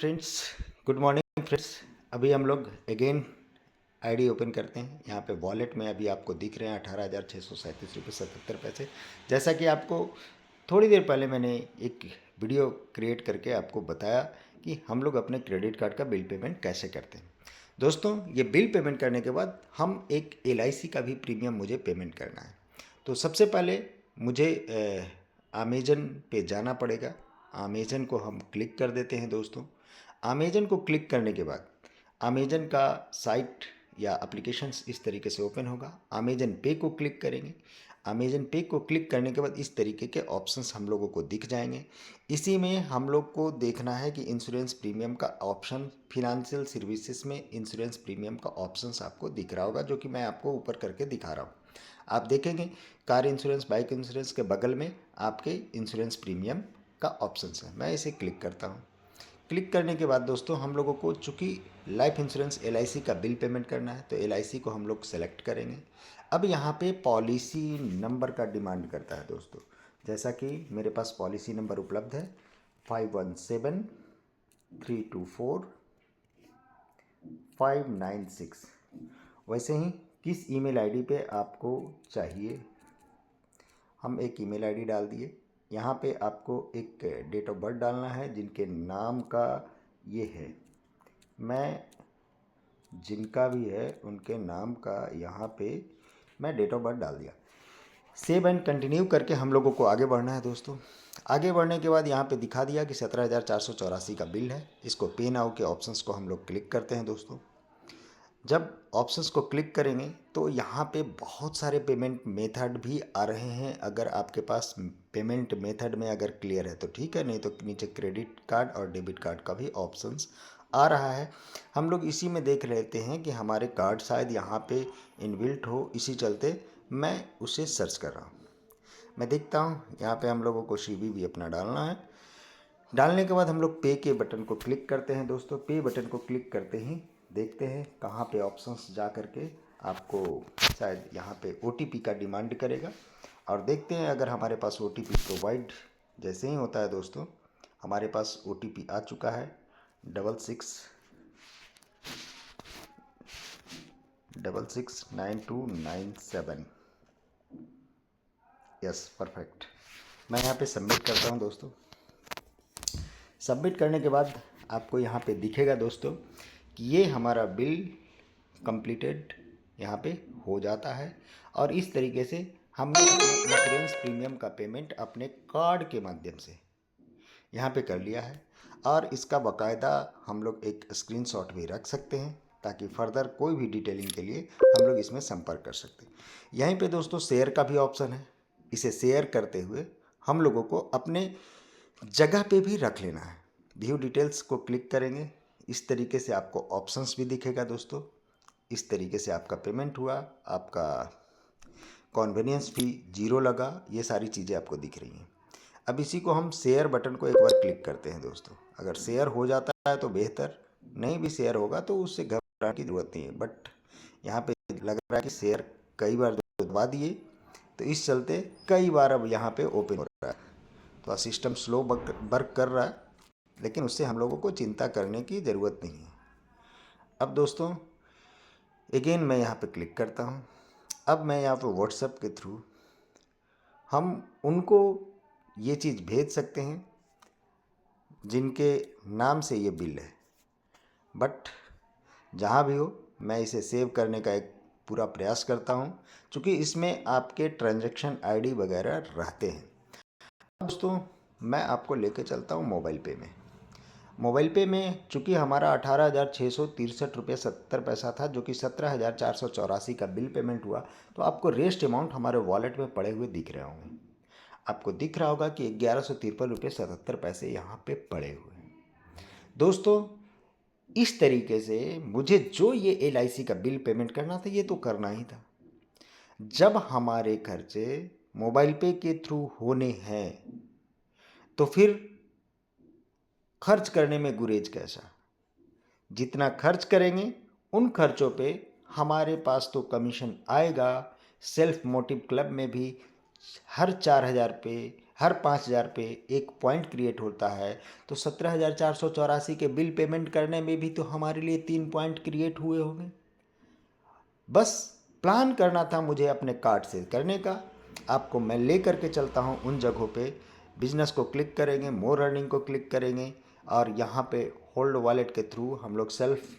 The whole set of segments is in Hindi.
Friends, good morning friends. अभी हम लोग अगेन आईडी ओपन करते हैं। यहाँ पे वॉलेट में अभी आपको दिख रहे हैं 18,637 रुपये 77 पैसे। जैसा कि आपको थोड़ी देर पहले मैंने एक वीडियो क्रिएट करके आपको बताया कि हम लोग अपने क्रेडिट कार्ड का बिल पेमेंट कैसे करते हैं। दोस्तों, ये बिल पेमेंट करने के बाद हम एक LIC का भी प्रीमियम मुझे पेमेंट करना है। तो सबसे पहले मुझे अमेजन पे जाना पड़ेगा। अमेजन को हम क्लिक कर देते हैं दोस्तों। अमेजन को क्लिक करने के बाद अमेजन का साइट या एप्लीकेशंस इस तरीके से ओपन होगा। अमेजन पे को क्लिक करेंगे। अमेजन पे को क्लिक करने के बाद इस तरीके के ऑप्शंस हम लोगों को दिख जाएंगे। इसी में हम लोग को देखना है कि इंश्योरेंस प्रीमियम का ऑप्शन, फिनेंशियल सर्विसेज में इंश्योरेंस प्रीमियम का ऑप्शंस आपको दिख रहा होगा, जो कि मैं आपको ऊपर करके दिखा रहा हूँ। आप देखेंगे कार इंश्योरेंस, बाइक इंश्योरेंस के बगल में आपके इंश्योरेंस प्रीमियम का ऑप्शंस है। मैं इसे क्लिक करता हूँ। क्लिक करने के बाद दोस्तों हम लोगों को चूँकि लाइफ इंश्योरेंस LIC का बिल पेमेंट करना है, तो LIC को हम लोग सेलेक्ट करेंगे। अब यहाँ पे पॉलिसी नंबर का डिमांड करता है दोस्तों। जैसा कि मेरे पास पॉलिसी नंबर उपलब्ध है 517324 596। वैसे ही किस ईमेल आईडी पे आपको चाहिए, हम एक ईमेल आईडी डाल दिए। यहाँ पे आपको एक डेट ऑफ बर्थ डालना है जिनके नाम का ये है। मैं जिनका भी है उनके नाम का यहाँ पे मैं डेट ऑफ बर्थ डाल दिया। सेव एंड कंटिन्यू करके हम लोगों को आगे बढ़ना है दोस्तों। आगे बढ़ने के बाद यहाँ पे दिखा दिया कि 17,484 का बिल है। इसको पे नाउ के ऑप्शंस को हम लोग क्लिक करते हैं दोस्तों। जब ऑप्शंस को क्लिक करेंगे तो यहाँ पे बहुत सारे पेमेंट मेथड भी आ रहे हैं। अगर आपके पास पेमेंट मेथड में अगर क्लियर है तो ठीक है, नहीं तो नीचे क्रेडिट कार्ड और डेबिट कार्ड का भी ऑप्शंस आ रहा है। हम लोग इसी में देख लेते हैं कि हमारे कार्ड शायद यहाँ पे इनबिल्ट हो, इसी चलते मैं उसे सर्च कर रहा हूँ। मैं देखता हूँ यहाँ पे हम लोगों को CVV अपना डालना है। डालने के बाद हम लोग पे के बटन को क्लिक करते हैं दोस्तों। पे बटन को क्लिक करते ही देखते हैं कहाँ पे ऑप्शंस जा करके आपको शायद यहाँ पे OTP का डिमांड करेगा, और देखते हैं अगर हमारे पास OTP प्रोवाइड जैसे ही होता है दोस्तों, हमारे पास OTP आ चुका है 669297। Yes, perfect. मैं यहाँ पे सबमिट करता हूँ दोस्तों। सबमिट करने के बाद आपको यहाँ पे दिखेगा दोस्तों कि ये हमारा बिल कंप्लीटेड यहाँ पे हो जाता है। और इस तरीके से हमने अपने इंश्योरेंस प्रीमियम का पेमेंट अपने कार्ड के माध्यम से यहाँ पे कर लिया है। और इसका बाकायदा हम लोग एक स्क्रीनशॉट भी रख सकते हैं ताकि फर्दर कोई भी डिटेलिंग के लिए हम लोग इसमें संपर्क कर सकते हैं। यहीं पे दोस्तों शेयर का भी ऑप्शन है। इसे शेयर करते हुए हम लोगों को अपने जगह पे भी रख लेना है। व्यू डिटेल्स को क्लिक करेंगे, इस तरीके से आपको ऑप्शंस भी दिखेगा दोस्तों। इस तरीके से आपका पेमेंट हुआ, आपका कन्वीनियंस फी 0 लगा, ये सारी चीज़ें आपको दिख रही हैं। अब इसी को हम शेयर बटन को एक बार क्लिक करते हैं दोस्तों। अगर शेयर हो जाता है तो बेहतर, नहीं भी शेयर होगा तो उससे घबराने की ज़रूरत नहीं है। बट यहाँ पे लग रहा है कि शेयर कई बार दबा दिए, तो इस चलते कई बार अब यहाँ पे ओपन हो रहा है। तो सिस्टम स्लो वर्क कर रहा है, लेकिन उससे हम लोगों को चिंता करने की ज़रूरत नहीं है। अब दोस्तों अगेन मैं यहाँ पे क्लिक करता हूँ। अब मैं यहाँ पे व्हाट्सएप के थ्रू हम उनको ये चीज़ भेज सकते हैं जिनके नाम से ये बिल है। बट जहाँ भी हो मैं इसे सेव करने का एक पूरा प्रयास करता हूँ, क्योंकि इसमें आपके ट्रांजैक्शन ID वगैरह रहते हैं। दोस्तों मैं आपको लेके चलता हूँ मोबाइल पे में। मोबाइल पे में चूँकि हमारा 18,663 रुपये 70 पैसा था, जो कि 17,484 का बिल पेमेंट हुआ, तो आपको रेस्ट अमाउंट हमारे वॉलेट में पड़े हुए दिख रहे होंगे। आपको दिख रहा होगा कि 1153 रुपये 77 पैसे यहाँ पे पड़े हुए हैं दोस्तों। इस तरीके से मुझे जो ये LIC का बिल पेमेंट करना था, ये तो करना ही था। जब हमारे खर्चे मोबाइल पे के थ्रू होने हैं तो फिर खर्च करने में गुरेज कैसा। जितना खर्च करेंगे उन खर्चों पे हमारे पास तो कमीशन आएगा। सेल्फ मोटिव क्लब में भी हर 4,000 पे, हर 5,000 पे एक पॉइंट क्रिएट होता है, तो 17,484 के बिल पेमेंट करने में भी तो हमारे लिए 3 पॉइंट क्रिएट हुए होंगे। बस प्लान करना था मुझे अपने कार्ड से करने का। आपको मैं ले करके चलता हूँ उन जगहों पे। बिजनेस को क्लिक करेंगे, मोर अर्निंग को क्लिक करेंगे, और यहाँ पे होल्ड वॉलेट के थ्रू हम लोग सेल्फ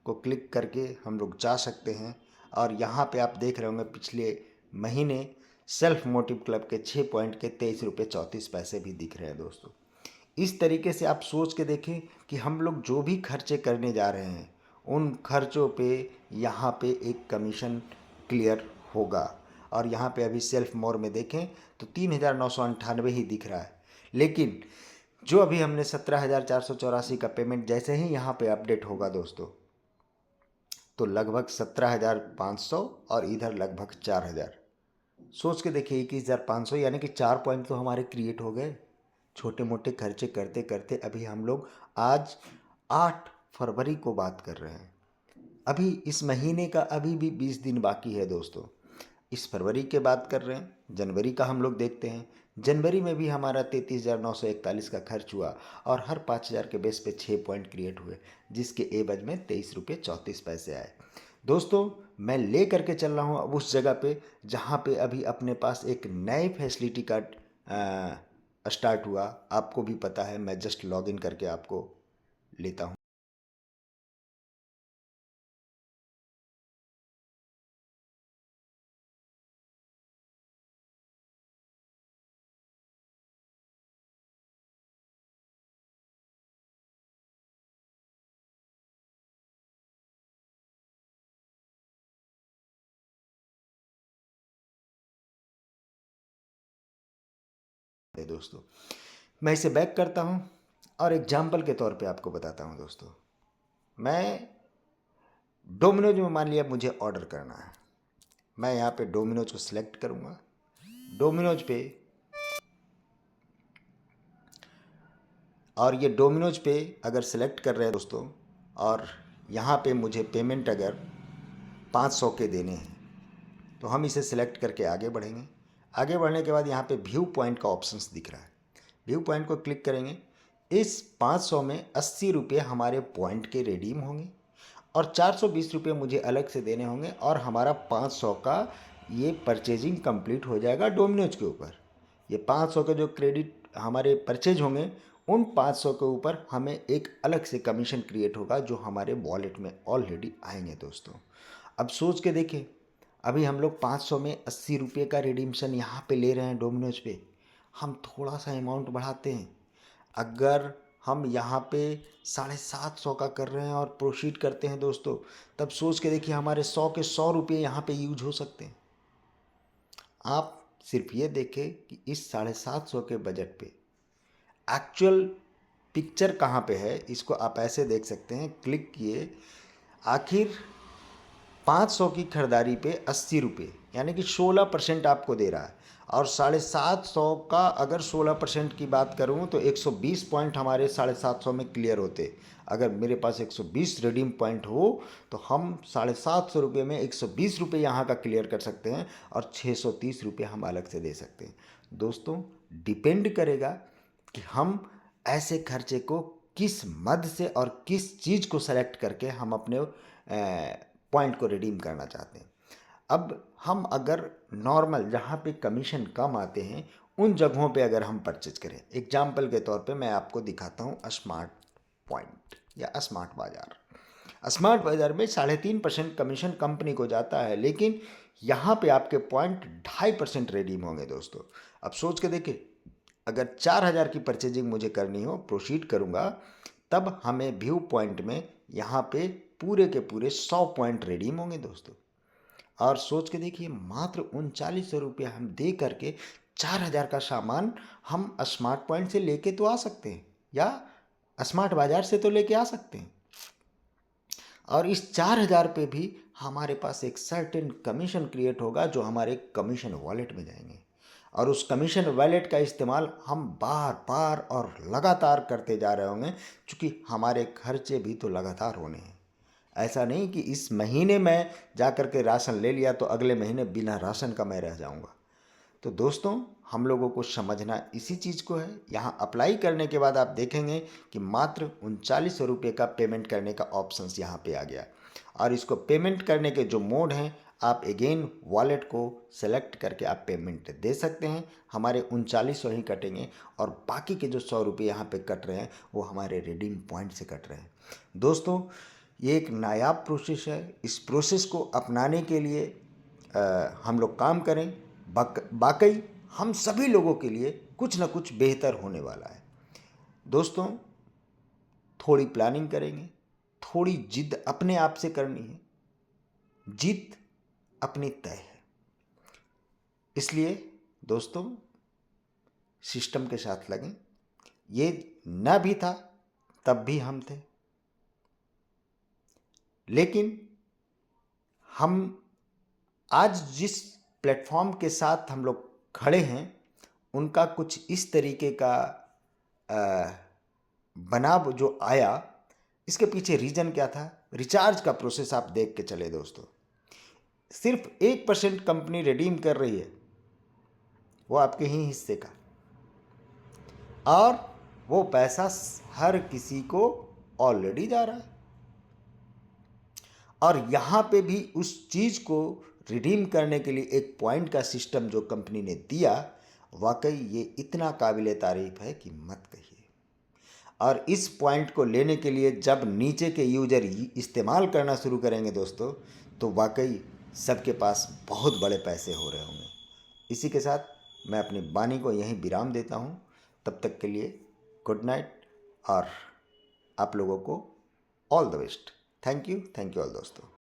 को क्लिक करके हम लोग जा सकते हैं। और यहाँ पे आप देख रहे होंगे पिछले महीने सेल्फ मोटिव क्लब के 6 पॉइंट के 23 रुपये 34 पैसे भी दिख रहे हैं दोस्तों। इस तरीके से आप सोच के देखें कि हम लोग जो भी खर्चे करने जा रहे हैं उन खर्चों पे यहाँ पे एक कमीशन क्लियर होगा। और यहाँ पे अभी सेल्फ मोर में देखें तो 3,998 ही दिख रहा है, लेकिन जो अभी हमने 17,484 का पेमेंट जैसे ही यहाँ पे अपडेट होगा दोस्तों, तो लगभग 17,500 और इधर लगभग 4,000। सोच के देखिए 21,500, यानी कि 4 पॉइंट तो हमारे क्रिएट हो गए। छोटे मोटे खर्चे करते करते अभी हम लोग आज 8 फरवरी को बात कर रहे हैं। अभी इस महीने का अभी भी 20 दिन बाकी है दोस्तों। इस फरवरी के बात कर रहे हैं, जनवरी का हम लोग देखते हैं। जनवरी में भी हमारा 33,941 का खर्च हुआ और हर 5,000 के बेस पे 6 पॉइंट क्रिएट हुए, जिसके एवज में 23 रुपये 34 पैसे आए। दोस्तों मैं ले करके चल रहा हूँ अब उस जगह पे जहाँ पे अभी अपने पास एक नए फैसिलिटी का स्टार्ट हुआ। आपको भी पता है, मैं जस्ट लॉगिन करके आपको लेता हूँ। दोस्तों मैं इसे बैक करता हूँ और एग्जाम्पल के तौर पे आपको बताता हूँ दोस्तों। मैं डोमिनोज में मान लिया मुझे ऑर्डर करना है, मैं यहाँ पे डोमिनोज को सिलेक्ट करूँगा। डोमिनोज पे, और ये डोमिनोज पे अगर सिलेक्ट कर रहे हैं दोस्तों, और यहाँ पे मुझे पेमेंट अगर 500 के देने हैं, तो हम इसे सिलेक्ट करके आगे बढ़ेंगे। आगे बढ़ने के बाद यहाँ पे व्यू पॉइंट का ऑप्शंस दिख रहा है, व्यू पॉइंट को क्लिक करेंगे। इस 500 में 80 रुपये हमारे पॉइंट के रिडीम होंगे और 420 रुपये मुझे अलग से देने होंगे, और हमारा 500 का ये परचेजिंग कंप्लीट हो जाएगा डोमिनोज के ऊपर। ये 500 के जो क्रेडिट हमारे परचेज होंगे, उन 500 के ऊपर हमें एक अलग से कमीशन क्रिएट होगा जो हमारे वॉलेट में ऑलरेडी आएंगे दोस्तों। अब सोच के देखें, अभी हम लोग 500 में 80 रुपये का रिडीम्शन यहाँ पे ले रहे हैं डोमिनोज पे। हम थोड़ा सा अमाउंट बढ़ाते हैं, अगर हम यहाँ पे 750 का कर रहे हैं और प्रोसीड करते हैं दोस्तों, तब सोच के देखिए हमारे 100 के 100 रुपये यहाँ पे यूज हो सकते हैं। आप सिर्फ ये देखें कि इस 750 के बजट पे एक्चुअल पिक्चर कहाँ पे है, इसको आप ऐसे देख सकते हैं। क्लिक किए, आखिर 500 की खरीदारी पे 80 रुपये, यानी कि 16% आपको दे रहा है। और 750 का अगर 16% की बात करूँ तो 120 पॉइंट हमारे 750 में क्लियर होते। अगर मेरे पास 120 रिडीम पॉइंट हो तो हम 750 रुपये में 120 रुपये यहाँ का क्लियर कर सकते हैं और 630 रुपये हम अलग से दे सकते हैं। दोस्तों डिपेंड करेगा कि हम ऐसे खर्चे को किस मद से और किस चीज़ को सेलेक्ट करके हम अपने पॉइंट को रिडीम करना चाहते हैं। अब हम अगर नॉर्मल जहाँ पे कमीशन कम आते हैं उन जगहों पे अगर हम परचेज करें, एग्जाम्पल के तौर पे मैं आपको दिखाता हूँ स्मार्ट पॉइंट या स्मार्ट बाज़ार। स्मार्ट बाज़ार में 3.5% कमीशन कंपनी को जाता है, लेकिन यहाँ पे आपके पॉइंट 2.5% रिडीम होंगे दोस्तों। अब सोच के देखिए, अगर 4,000 की परचेजिंग मुझे करनी हो, प्रोसीड करूँगा, तब हमें व्यू पॉइंट में यहाँ पे पूरे के पूरे 100 पॉइंट रिडीम होंगे दोस्तों। और सोच के देखिए, मात्र 3900 रुपये हम दे करके 4,000 का सामान हम स्मार्ट पॉइंट से लेके तो आ सकते हैं, या स्मार्ट बाज़ार से तो लेके आ सकते हैं। और इस 4,000 पे भी हमारे पास एक सर्टेन कमीशन क्रिएट होगा जो हमारे कमीशन वॉलेट में जाएंगे, और उस कमीशन वॉलेट का इस्तेमाल हम बार बार और लगातार करते जा रहे होंगे, क्योंकि हमारे खर्चे भी तो लगातार होने हैं। ऐसा नहीं कि इस महीने में जा कर के राशन ले लिया तो अगले महीने बिना राशन का मैं रह जाऊंगा। तो दोस्तों हम लोगों को समझना इसी चीज़ को है। यहाँ अप्लाई करने के बाद आप देखेंगे कि मात्र 3900 रुपये का पेमेंट करने का ऑप्शंस यहाँ पे आ गया। और इसको पेमेंट करने के जो मोड हैं, आप अगेन वॉलेट को सेलेक्ट करके आप पेमेंट दे सकते हैं। हमारे 3900 ही कटेंगे और बाकी के जो 100 रुपये यहाँ पे कट रहे हैं वो हमारे रिडीम पॉइंट से कट रहे हैं। दोस्तों ये एक नायाब प्रोसेस है। इस प्रोसेस को अपनाने के लिए हम लोग काम करें। वाकई हम सभी लोगों के लिए कुछ ना कुछ बेहतर होने वाला है। दोस्तों थोड़ी प्लानिंग करेंगे, थोड़ी जिद अपने आप से करनी है। जीत अपनी तय है। इसलिए दोस्तों सिस्टम के साथ लगें। ये न भी था तब भी हम थे, लेकिन हम आज जिस प्लेटफॉर्म के साथ हम लोग खड़े हैं उनका कुछ इस तरीके का बनाव जो आया, इसके पीछे रीज़न क्या था? रिचार्ज का प्रोसेस आप देख के चले दोस्तों। सिर्फ 1% कंपनी रिडीम कर रही है, वो आपके ही हिस्से का, और वो पैसा हर किसी को ऑलरेडी जा रहा है। और यहाँ पे भी उस चीज़ को रिडीम करने के लिए एक पॉइंट का सिस्टम जो कंपनी ने दिया, वाकई ये इतना काबिल तारीफ़ है कि मत कहिए। और इस पॉइंट को लेने के लिए जब नीचे के यूजर इस्तेमाल करना शुरू करेंगे दोस्तों, तो वाकई सबके पास बहुत बड़े पैसे हो रहे होंगे। इसी के साथ मैं अपनी वाणी को यहीं विराम देता हूँ। तब तक के लिए गुड नाइट और आप लोगों को all the best. Thank you all दोस्तों।